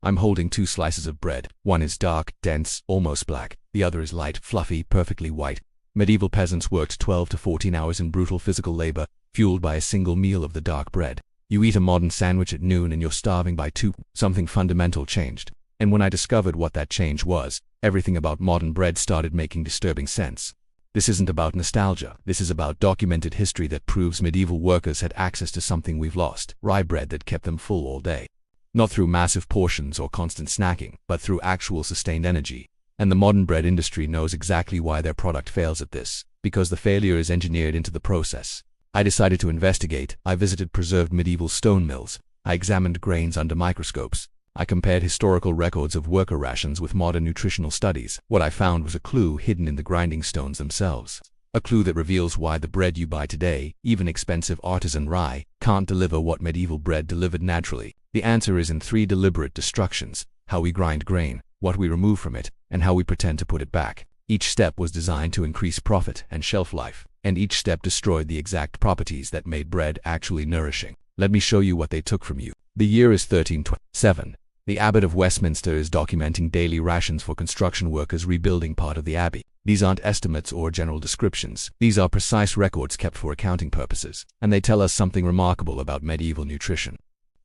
I'm holding two slices of bread. One is dark, dense, almost black. The other is light, fluffy, perfectly white. Medieval peasants worked 12 to 14 hours in brutal physical labor, fueled by a single meal of the dark bread. You eat a modern sandwich at noon and you're starving by 2. Something fundamental changed. And when I discovered what that change was, everything about modern bread started making disturbing sense. This isn't about nostalgia. This is about documented history that proves medieval workers had access to something we've lost: rye bread that kept them full all day. Not through massive portions or constant snacking, but through actual sustained energy. And the modern bread industry knows exactly why their product fails at this, because the failure is engineered into the process. I decided to investigate. I visited preserved medieval stone mills. I examined grains under microscopes. I compared historical records of worker rations with modern nutritional studies. What I found was a clue hidden in the grinding stones themselves. A clue that reveals why the bread you buy today, even expensive artisan rye, can't deliver what medieval bread delivered naturally. The answer is in 3 deliberate destructions: how we grind grain, what we remove from it, and how we pretend to put it back. Each step was designed to increase profit and shelf life, and each step destroyed the exact properties that made bread actually nourishing. Let me show you what they took from you. The year is 1327. The abbot of Westminster is documenting daily rations for construction workers rebuilding part of the abbey. These aren't estimates or general descriptions. These are precise records kept for accounting purposes, and they tell us something remarkable about medieval nutrition.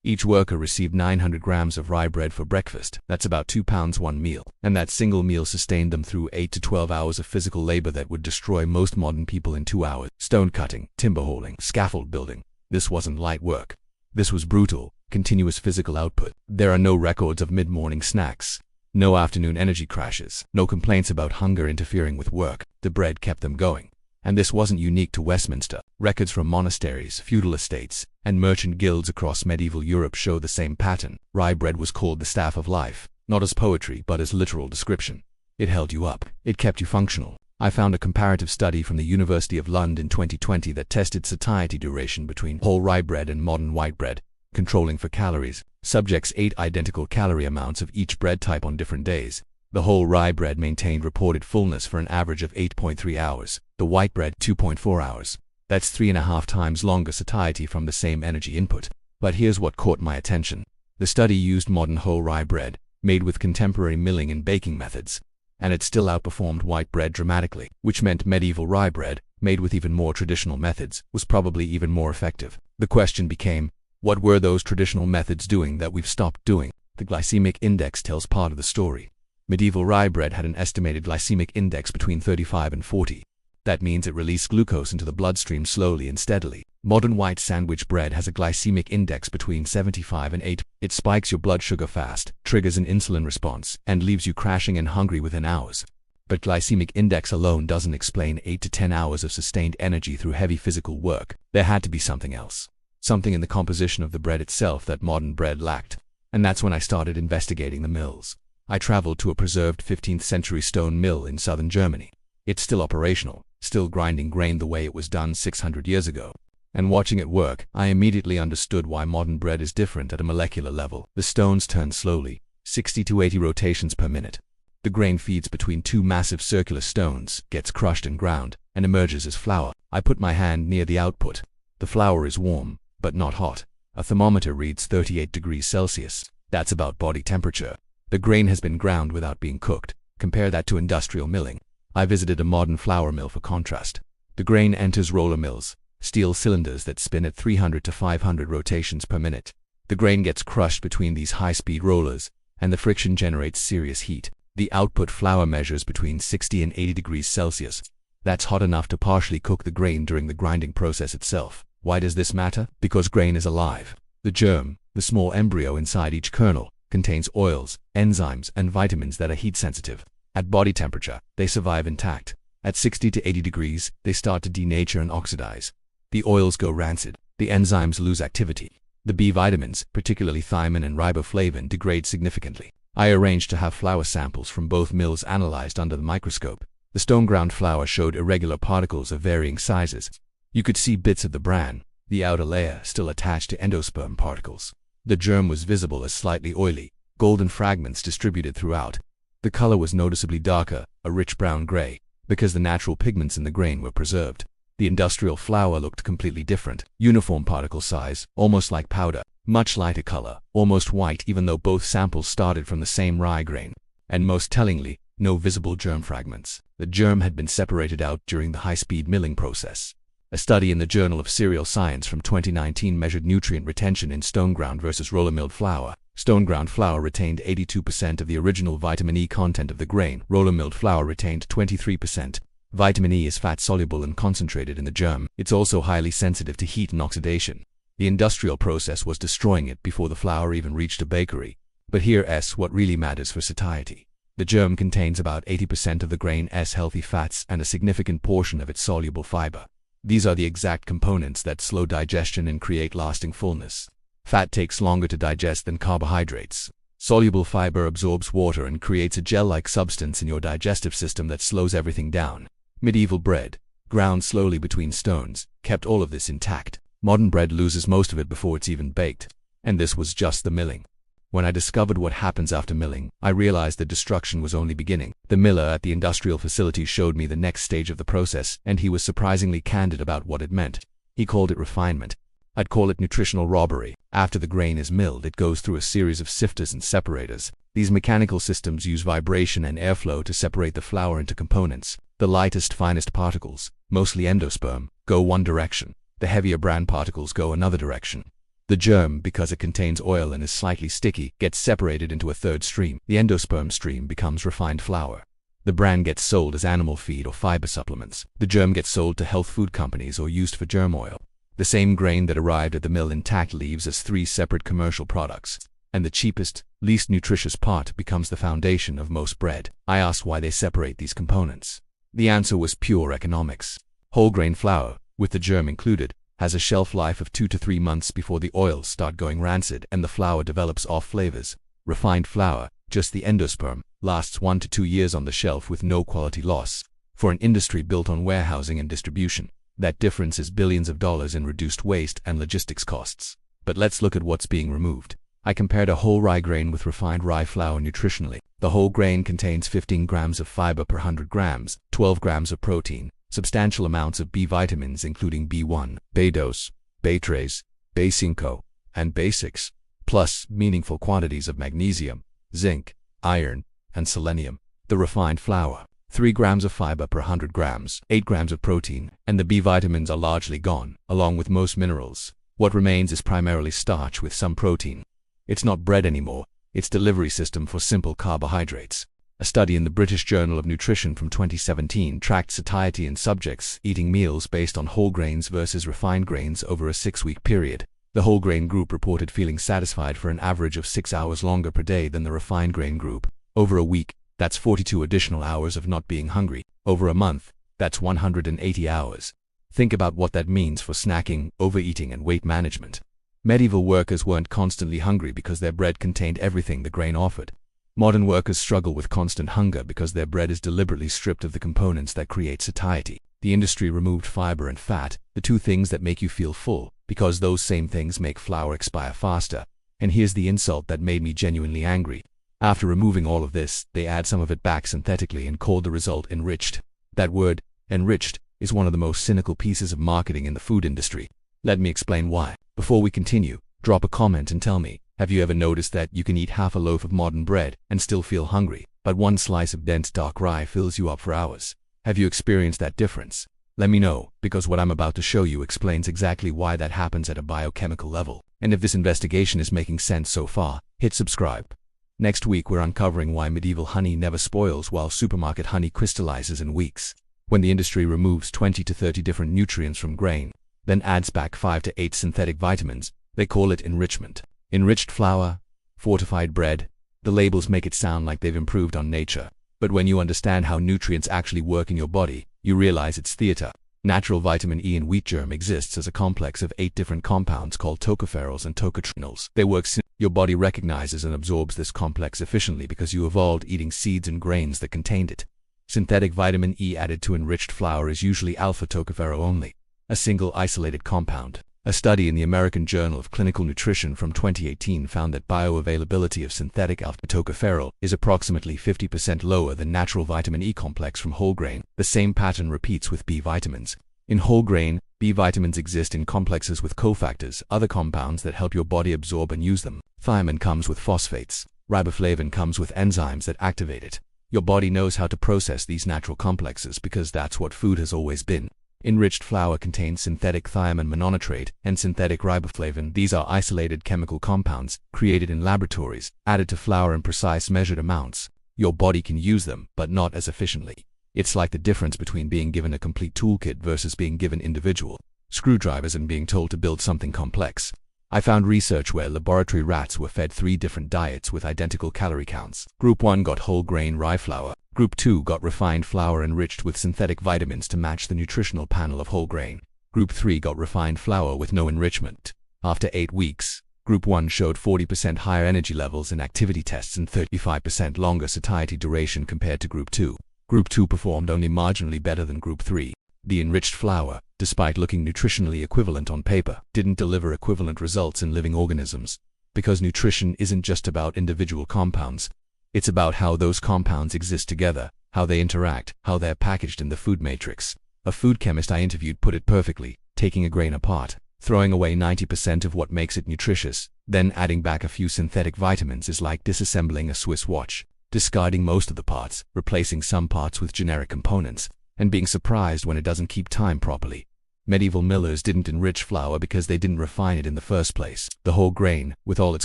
Each worker received 900 grams of rye bread for breakfast. That's about 2 pounds one meal. And that single meal sustained them through 8 to 12 hours of physical labor that would destroy most modern people in 2 hours. Stone cutting, timber hauling, scaffold building. This wasn't light work. This was brutal, continuous physical output. There are no records of mid-morning snacks, no afternoon energy crashes, no complaints about hunger interfering with work. The bread kept them going. And this wasn't unique to Westminster. Records from monasteries, feudal estates, and merchant guilds across medieval Europe show the same pattern. Rye bread was called the staff of life, not as poetry but as literal description. It held you up. It kept you functional. I found a comparative study from the University of London in 2020 that tested satiety duration between whole rye bread and modern white bread, controlling for calories. Subjects ate identical calorie amounts of each bread type on different days. The whole rye bread maintained reported fullness for an average of 8.3 hours. The white bread, 2.4 hours. That's 3.5 times longer satiety from the same energy input. But here's what caught my attention. The study used modern whole rye bread, made with contemporary milling and baking methods, and it still outperformed white bread dramatically, which meant medieval rye bread, made with even more traditional methods, was probably even more effective. The question became, what were those traditional methods doing that we've stopped doing? The glycemic index tells part of the story. Medieval rye bread had an estimated glycemic index between 35 and 40. That means it released glucose into the bloodstream slowly and steadily. Modern white sandwich bread has a glycemic index between 75 and 8. It spikes your blood sugar fast, triggers an insulin response, and leaves you crashing and hungry within hours. But glycemic index alone doesn't explain 8 to 10 hours of sustained energy through heavy physical work. There had to be something else. Something in the composition of the bread itself that modern bread lacked. And that's when I started investigating the mills. I traveled to a preserved 15th century stone mill in southern Germany. It's still operational, still grinding grain the way it was done 600 years ago. And watching it work, I immediately understood why modern bread is different at a molecular level. The stones turn slowly, 60 to 80 rotations per minute. The grain feeds between 2 massive circular stones, gets crushed and ground, and emerges as flour. I put my hand near the output. The flour is warm, but not hot. A thermometer reads 38 degrees Celsius. That's about body temperature. The grain has been ground without being cooked. Compare that to industrial milling. I visited a modern flour mill for contrast. The grain enters roller mills, steel cylinders that spin at 300 to 500 rotations per minute. The grain gets crushed between these high-speed rollers, and the friction generates serious heat. The output flour measures between 60 and 80 degrees Celsius. That's hot enough to partially cook the grain during the grinding process itself. Why does this matter? Because grain is alive. The germ, the small embryo inside each kernel, contains oils, enzymes, and vitamins that are heat sensitive. At body temperature, they survive intact. At 60 to 80 degrees, they start to denature and oxidize. The oils go rancid. The enzymes lose activity. The B vitamins, particularly thiamine and riboflavin, degrade significantly. I arranged to have flour samples from both mills analyzed under the microscope. The stone-ground flour showed irregular particles of varying sizes. You could see bits of the bran, the outer layer, still attached to endosperm particles. The germ was visible as slightly oily, golden fragments distributed throughout. The color was noticeably darker, a rich brown gray, because the natural pigments in the grain were preserved. The industrial flour looked completely different. Uniform particle size, almost like powder. much lighter color, almost white even though both samples started from the same rye grain. And most tellingly, no visible germ fragments. The germ had been separated out during the high-speed milling process. A study in the Journal of Cereal Science from 2019 measured nutrient retention in stone ground versus roller-milled flour. Stone ground flour retained 82% of the original vitamin E content of the grain. Roller-milled flour retained 23%. Vitamin E is fat-soluble and concentrated in the germ. It's also highly sensitive to heat and oxidation. The industrial process was destroying it before the flour even reached a bakery. But here's what really matters for satiety. The germ contains about 80% of the grain's healthy fats and a significant portion of its soluble fiber. These are the exact components that slow digestion and create lasting fullness. Fat takes longer to digest than carbohydrates. Soluble fiber absorbs water and creates a gel-like substance in your digestive system that slows everything down. Medieval bread, ground slowly between stones, kept all of this intact. Modern bread loses most of it before it's even baked. And this was just the milling. When I discovered what happens after milling, I realized the destruction was only beginning. The miller at the industrial facility showed me the next stage of the process, and he was surprisingly candid about what it meant. He called it refinement. I'd call it nutritional robbery. After the grain is milled, it goes through a series of sifters and separators. These mechanical systems use vibration and airflow to separate the flour into components. The lightest, finest particles, mostly endosperm, go one direction. The heavier bran particles go another direction. The germ, because it contains oil and is slightly sticky, gets separated into a third stream. The endosperm stream becomes refined flour. The bran gets sold as animal feed or fiber supplements. The germ gets sold to health food companies or used for germ oil. The same grain that arrived at the mill intact leaves as 3 separate commercial products. And the cheapest, least nutritious part becomes the foundation of most bread. I asked why they separate these components. The answer was pure economics. Whole grain flour, with the germ included, has a shelf life of 2 to 3 months before the oils start going rancid and the flour develops off flavors. Refined flour, just the endosperm, lasts 1 to 2 years on the shelf with no quality loss. For an industry built on warehousing and distribution, that difference is billions of dollars in reduced waste and logistics costs. But let's look at what's being removed. I compared a whole rye grain with refined rye flour nutritionally. The whole grain contains 15 grams of fiber per 100 grams, 12 grams of protein, substantial amounts of B vitamins including B1, B2, B3, B5, and B6, plus meaningful quantities of magnesium, zinc, iron, and selenium. The refined flour, 3 grams of fiber per 100 grams, 8 grams of protein, and the B vitamins are largely gone, along with most minerals. What remains is primarily starch with some protein. It's not bread anymore, it's delivery system for simple carbohydrates. A study in the British Journal of Nutrition from 2017 tracked satiety in subjects eating meals based on whole grains versus refined grains over a 6-week period. The whole grain group reported feeling satisfied for an average of 6 hours longer per day than the refined grain group. Over a week, that's 42 additional hours of not being hungry. Over a month, that's 180 hours. Think about what that means for snacking, overeating, and weight management. Medieval workers weren't constantly hungry because their bread contained everything the grain offered. Modern workers struggle with constant hunger because their bread is deliberately stripped of the components that create satiety. The industry removed fiber and fat, the 2 things that make you feel full, because those same things make flour expire faster. And here's the insult that made me genuinely angry. After removing all of this, they add some of it back synthetically and call the result enriched. That word, enriched, is one of the most cynical pieces of marketing in the food industry. Let me explain why. Before we continue, drop a comment and tell me, have you ever noticed that you can eat half a loaf of modern bread and still feel hungry, but one slice of dense dark rye fills you up for hours? Have you experienced that difference? Let me know, because what I'm about to show you explains exactly why that happens at a biochemical level. And if this investigation is making sense so far, hit subscribe. Next week we're uncovering why medieval honey never spoils while supermarket honey crystallizes in weeks. When the industry removes 20 to 30 different nutrients from grain, then adds back 5 to 8 synthetic vitamins, they call it enrichment. Enriched flour, fortified bread, the labels make it sound like they've improved on nature. But when you understand how nutrients actually work in your body, you realize it's theater. Natural vitamin E in wheat germ exists as a complex of 8 different compounds called tocopherols and tocotrienols. They work your body recognizes and absorbs this complex efficiently because you evolved eating seeds and grains that contained it. Synthetic vitamin E added to enriched flour is usually alpha tocopherol only, a single isolated compound. A study in the American Journal of Clinical Nutrition from 2018 found that bioavailability of synthetic alpha tocopherol is approximately 50% lower than natural vitamin E complex from whole grain. The same pattern repeats with B vitamins. In whole grain, B vitamins exist in complexes with cofactors, other compounds that help your body absorb and use them. Thiamine comes with phosphates. Riboflavin comes with enzymes that activate it. Your body knows how to process these natural complexes because that's what food has always been. Enriched flour contains synthetic thiamine mononitrate and synthetic riboflavin. These are isolated chemical compounds created in laboratories, added to flour in precise measured amounts. Your body can use them, but not as efficiently. It's like the difference between being given a complete toolkit versus being given individual screwdrivers and being told to build something complex. I found research where laboratory rats were fed 3 different diets with identical calorie counts. Group 1 got whole grain rye flour. Group 2 got refined flour enriched with synthetic vitamins to match the nutritional panel of whole grain. Group 3 got refined flour with no enrichment. After 8 weeks, Group 1 showed 40% higher energy levels in activity tests and 35% longer satiety duration compared to Group 2. Group 2 performed only marginally better than Group 3. The enriched flour, despite looking nutritionally equivalent on paper, didn't deliver equivalent results in living organisms. Because nutrition isn't just about individual compounds. It's about how those compounds exist together, how they interact, how they're packaged in the food matrix. A food chemist I interviewed put it perfectly: taking a grain apart, throwing away 90% of what makes it nutritious, then adding back a few synthetic vitamins is like disassembling a Swiss watch, discarding most of the parts, replacing some parts with generic components, and being surprised when it doesn't keep time properly. Medieval millers didn't enrich flour because they didn't refine it in the first place. The whole grain, with all its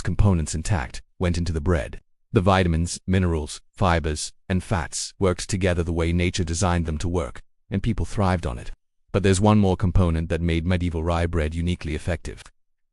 components intact, went into the bread. The vitamins, minerals, fibers, and fats worked together the way nature designed them to work, and people thrived on it. But there's one more component that made medieval rye bread uniquely effective.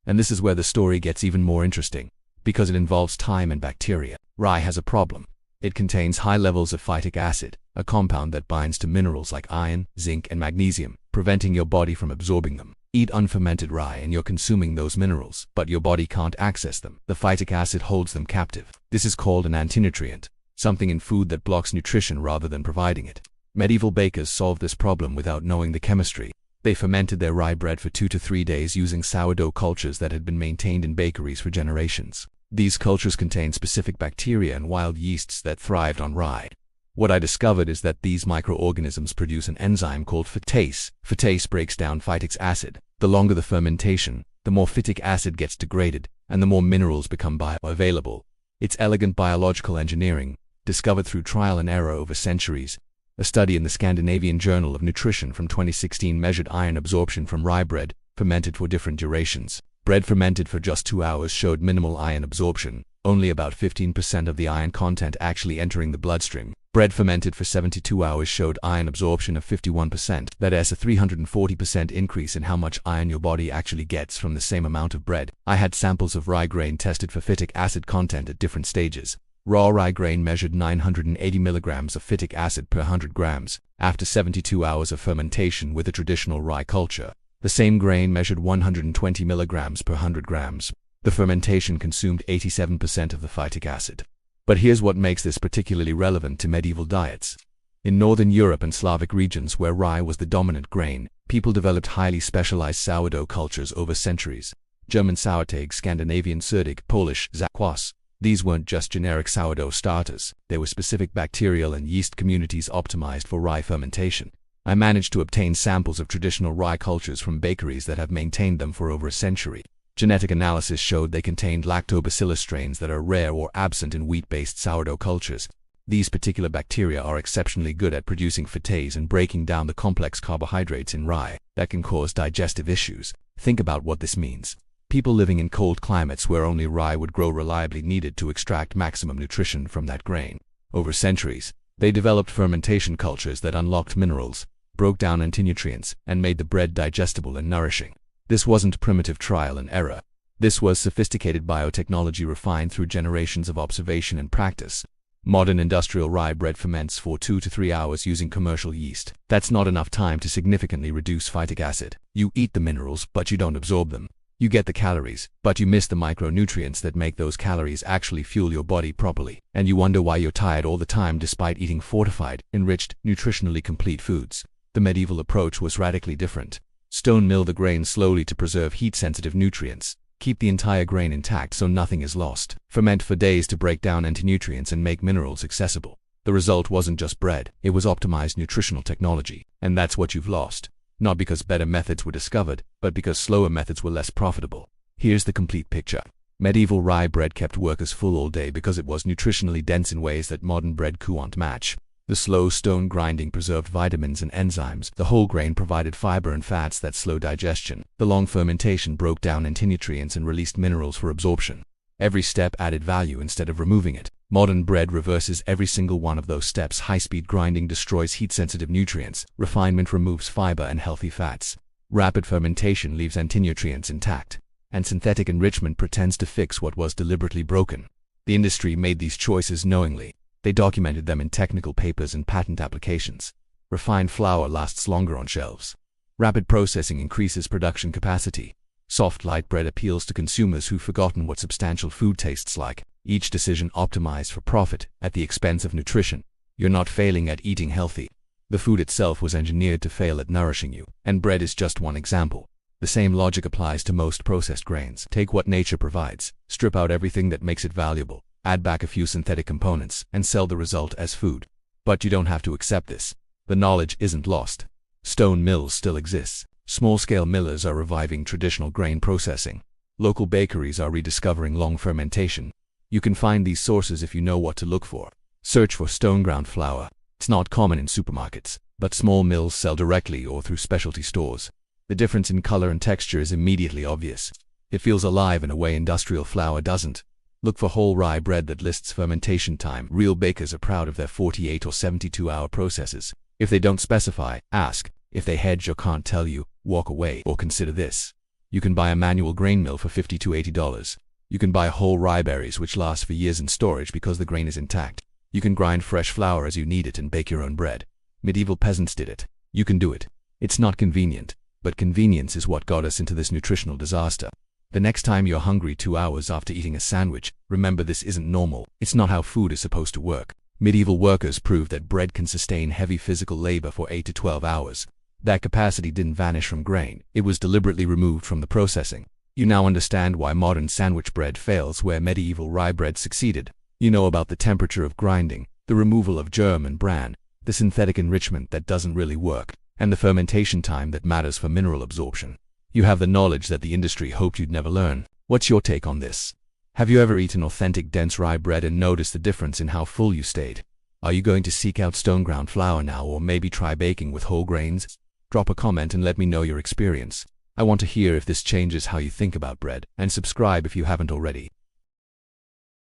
And this is where the story gets even more interesting, because it involves time and bacteria. Rye has a problem. It contains high levels of phytic acid, a compound that binds to minerals like iron, zinc, and magnesium, preventing your body from absorbing them. Eat unfermented rye and you're consuming those minerals, but your body can't access them. The phytic acid holds them captive. This is called an antinutrient, something in food that blocks nutrition rather than providing it. Medieval bakers solved this problem without knowing the chemistry. They fermented their rye bread for 2 to 3 days using sourdough cultures that had been maintained in bakeries for generations. These cultures contained specific bacteria and wild yeasts that thrived on rye. What I discovered is that these microorganisms produce an enzyme called phytase. Phytase breaks down phytic acid. The longer the fermentation, the more phytic acid gets degraded, and the more minerals become bioavailable. It's elegant biological engineering, discovered through trial and error over centuries. A study in the Scandinavian Journal of Nutrition from 2016 measured iron absorption from rye bread, fermented for different durations. Bread fermented for just 2 hours showed minimal iron absorption, only about 15% of the iron content actually entering the bloodstream. Bread fermented for 72 hours showed iron absorption of 51%. That is a 340% increase in how much iron your body actually gets from the same amount of bread. I had samples of rye grain tested for phytic acid content at different stages. Raw rye grain measured 980 milligrams of phytic acid per 100 grams after 72 hours of fermentation with a traditional rye culture. The same grain measured 120 milligrams per 100 grams. The fermentation consumed 87% of the phytic acid. But here's what makes this particularly relevant to medieval diets. In Northern Europe and Slavic regions where rye was the dominant grain, people developed highly specialized sourdough cultures over centuries. German Sauerteig, Scandinavian Surdig, Polish Zakwas. These weren't just generic sourdough starters, they were specific bacterial and yeast communities optimized for rye fermentation. I managed to obtain samples of traditional rye cultures from bakeries that have maintained them for over a century. Genetic analysis showed they contained lactobacillus strains that are rare or absent in wheat-based sourdough cultures. These particular bacteria are exceptionally good at producing phytase and breaking down the complex carbohydrates in rye that can cause digestive issues. Think about what this means. People living in cold climates where only rye would grow reliably needed to extract maximum nutrition from that grain. Over centuries, they developed fermentation cultures that unlocked minerals, broke down antinutrients, and made the bread digestible and nourishing. This wasn't primitive trial and error. This was sophisticated biotechnology refined through generations of observation and practice. Modern industrial rye bread ferments for 2 to 3 hours using commercial yeast. That's not enough time to significantly reduce phytic acid. You eat the minerals, but you don't absorb them. You get the calories, but you miss the micronutrients that make those calories actually fuel your body properly. And you wonder why you're tired all the time despite eating fortified, enriched, nutritionally complete foods. The medieval approach was radically different. Stone mill the grain slowly to preserve heat-sensitive nutrients. Keep the entire grain intact so nothing is lost. Ferment for days to break down antinutrients and make minerals accessible. The result wasn't just bread, it was optimized nutritional technology. And that's what you've lost. not because better methods were discovered, but because slower methods were less profitable. Here's the complete picture. Medieval rye bread kept workers full all day because it was nutritionally dense in ways that modern bread can't match. The slow stone grinding preserved vitamins and enzymes. The whole grain provided fiber and fats that slow digestion. The long fermentation broke down antinutrients and released minerals for absorption. Every step added value instead of removing it. Modern bread reverses every single one of those steps. High-speed grinding destroys heat-sensitive nutrients. Refinement removes fiber and healthy fats. Rapid fermentation leaves antinutrients intact. And synthetic enrichment pretends to fix what was deliberately broken. The industry made these choices knowingly. They documented them in technical papers and patent applications. Refined flour lasts longer on shelves. Rapid processing increases production capacity. Soft, light bread appeals to consumers who've forgotten what substantial food tastes like. Each decision optimized for profit at the expense of nutrition. You're not failing at eating healthy. The food itself was engineered to fail at nourishing you. And bread is just one example. The same logic applies to most processed grains. Take what nature provides, strip out everything that makes it valuable, add back a few synthetic components, and sell the result as food. But you don't have to accept this. The knowledge isn't lost. Stone mills still exist. Small-scale millers are reviving traditional grain processing. Local bakeries are rediscovering long fermentation. You can find these sources if you know what to look for. Search for stone-ground flour. It's not common in supermarkets, but small mills sell directly or through specialty stores. The difference in color and texture is immediately obvious. It feels alive in a way industrial flour doesn't. Look for whole rye bread that lists fermentation time. Real bakers are proud of their 48 or 72-hour processes. If they don't specify, ask. If they hedge or can't tell you, walk away. Or consider this. You can buy a manual grain mill for $50 to $80. You can buy whole rye berries which last for years in storage because the grain is intact. You can grind fresh flour as you need it and bake your own bread. Medieval peasants did it. You can do it. It's not convenient, but convenience is what got us into this nutritional disaster. The next time you're hungry 2 hours after eating a sandwich, remember this isn't normal. It's not how food is supposed to work. Medieval workers proved that bread can sustain heavy physical labor for 8 to 12 hours. That capacity didn't vanish from grain. It was deliberately removed from the processing. You now understand why modern sandwich bread fails where medieval rye bread succeeded. You know about the temperature of grinding, the removal of germ and bran, the synthetic enrichment that doesn't really work, and the fermentation time that matters for mineral absorption. You have the knowledge that the industry hoped you'd never learn. What's your take on this? Have you ever eaten authentic dense rye bread and noticed the difference in how full you stayed? Are you going to seek out stone-ground flour now, or maybe try baking with whole grains? Drop a comment and let me know your experience. I want to hear if this changes how you think about bread, and subscribe if you haven't already.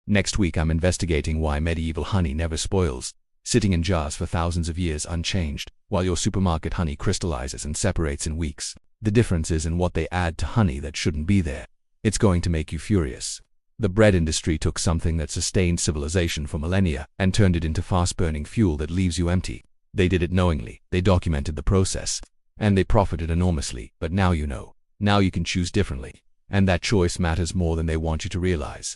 Next week I'm investigating why medieval honey never spoils, sitting in jars for thousands of years unchanged, while your supermarket honey crystallizes and separates in weeks. The difference is in what they add to honey that shouldn't be there. It's going to make you furious. The bread industry took something that sustained civilization for millennia and turned it into fast-burning fuel that leaves you empty. They did it knowingly. They documented the process. And they profited enormously. But now you know. Now you can choose differently. And that choice matters more than they want you to realize.